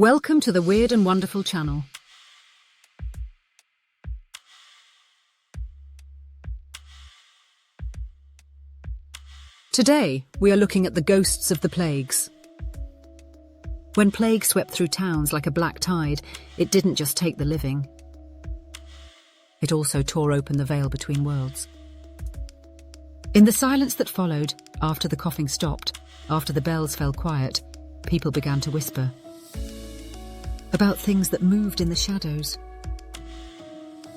Welcome to the Weird and Wonderful channel. Today, we are looking at the ghosts of the plagues. When plague swept through towns like a black tide, it didn't just take the living. It also tore open the veil between worlds. In the silence that followed, after the coughing stopped, after the bells fell quiet, people began to whisper about things that moved in the shadows.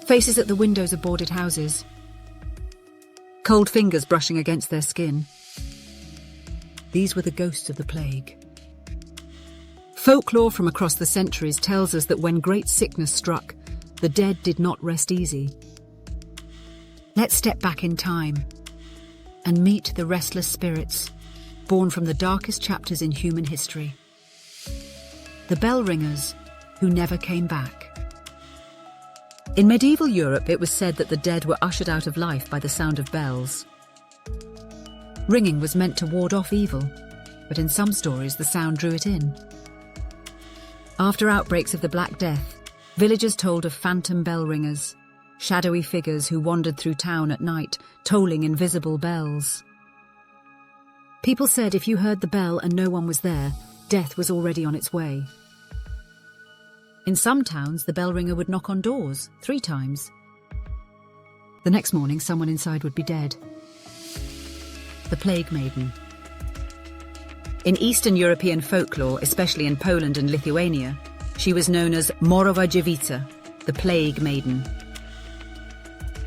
Faces at the windows of boarded houses. Cold fingers brushing against their skin. These were the ghosts of the plague. Folklore from across the centuries tells us that when great sickness struck, the dead did not rest easy. Let's step back in time and meet the restless spirits born from the darkest chapters in human history. The bell ringers who never came back. In medieval Europe, it was said that the dead were ushered out of life by the sound of bells. Ringing was meant to ward off evil, but in some stories the sound drew it in. After outbreaks of the Black Death, villagers told of phantom bell ringers, shadowy figures who wandered through town at night, tolling invisible bells. People said if you heard the bell and no one was there, death was already on its way. In some towns, the bell ringer would knock on doors 3 times. The next morning, someone inside would be dead. The Plague Maiden. In Eastern European folklore, especially in Poland and Lithuania, she was known as Morowa Dziewica, the Plague Maiden.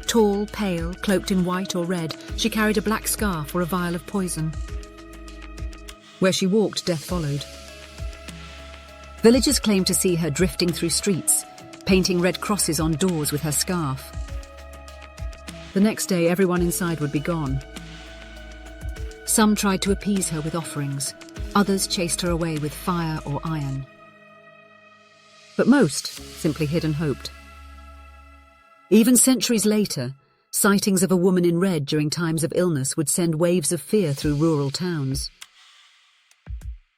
Tall, pale, cloaked in white or red, she carried a black scarf or a vial of poison. Where she walked, death followed. Villagers claimed to see her drifting through streets, painting red crosses on doors with her scarf. The next day, everyone inside would be gone. Some tried to appease her with offerings, others chased her away with fire or iron. But most simply hid and hoped. Even centuries later, sightings of a woman in red during times of illness would send waves of fear through rural towns.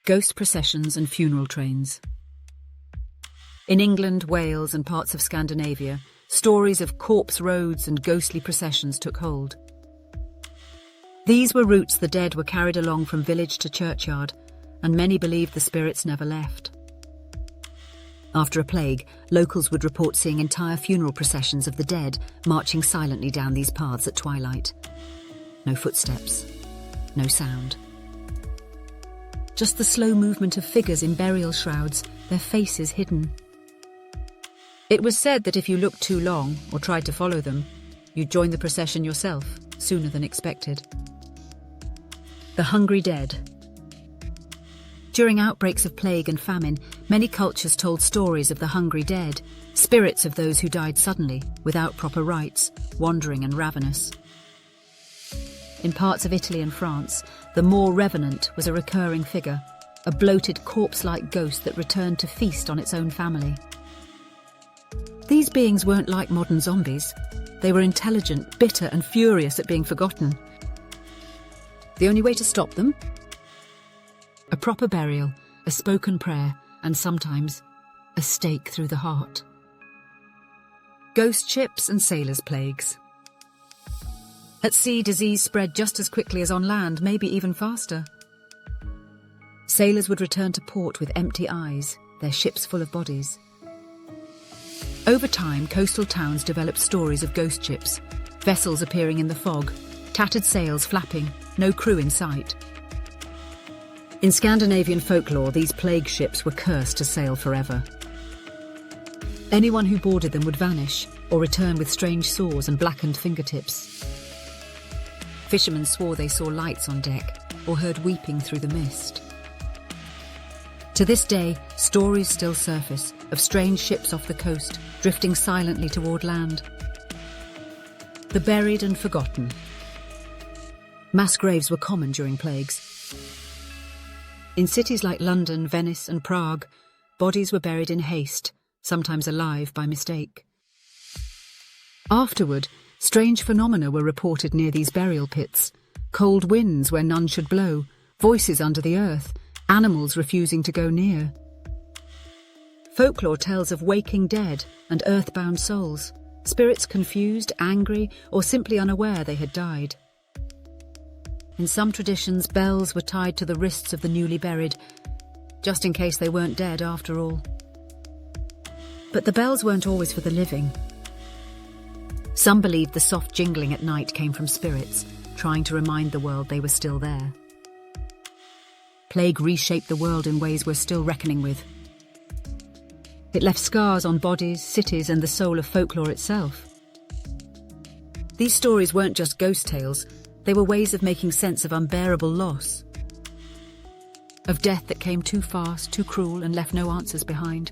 Ghost processions and funeral trains. In England, Wales and parts of Scandinavia, stories of corpse roads and ghostly processions took hold. These were routes the dead were carried along from village to churchyard, and many believed the spirits never left. After a plague, locals would report seeing entire funeral processions of the dead marching silently down these paths at twilight. No footsteps, no sound. Just the slow movement of figures in burial shrouds, their faces hidden. It was said that if you looked too long or tried to follow them, you'd join the procession yourself sooner than expected. The hungry dead. During outbreaks of plague and famine, many cultures told stories of the hungry dead, spirits of those who died suddenly, without proper rites, wandering and ravenous. In parts of Italy and France, the Moor Revenant was a recurring figure, a bloated corpse-like ghost that returned to feast on its own family. These beings weren't like modern zombies. They were intelligent, bitter and furious at being forgotten. The only way to stop them? A proper burial, a spoken prayer, and sometimes a stake through the heart. Ghost ships and sailors' plagues. At sea, disease spread just as quickly as on land, maybe even faster. Sailors would return to port with empty eyes, their ships full of bodies. Over time, coastal towns developed stories of ghost ships, vessels appearing in the fog, tattered sails flapping, no crew in sight. In Scandinavian folklore, these plague ships were cursed to sail forever. Anyone who boarded them would vanish or return with strange sores and blackened fingertips. Fishermen swore they saw lights on deck or heard weeping through the mist. To this day, stories still surface of strange ships off the coast, drifting silently toward land. The buried and forgotten. Mass graves were common during plagues. In cities like London, Venice and Prague, bodies were buried in haste, sometimes alive by mistake. Afterward, strange phenomena were reported near these burial pits. Cold winds where none should blow, voices under the earth, animals refusing to go near. Folklore tells of waking dead and earthbound souls, spirits confused, angry, or simply unaware they had died. In some traditions, bells were tied to the wrists of the newly buried, just in case they weren't dead after all. But the bells weren't always for the living. Some believed the soft jingling at night came from spirits, trying to remind the world they were still there. Plague reshaped the world in ways we're still reckoning with. It left scars on bodies, cities, and the soul of folklore itself. These stories weren't just ghost tales, they were ways of making sense of unbearable loss. Of death that came too fast, too cruel, and left no answers behind.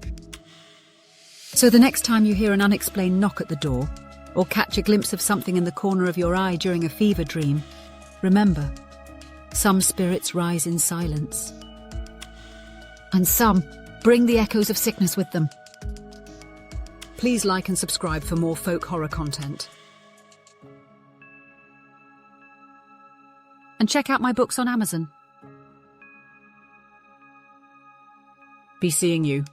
So the next time you hear an unexplained knock at the door, or catch a glimpse of something in the corner of your eye during a fever dream, remember, some spirits rise in silence. And some bring the echoes of sickness with them. Please like and subscribe for more folk horror content. And check out my books on Amazon. Be seeing you.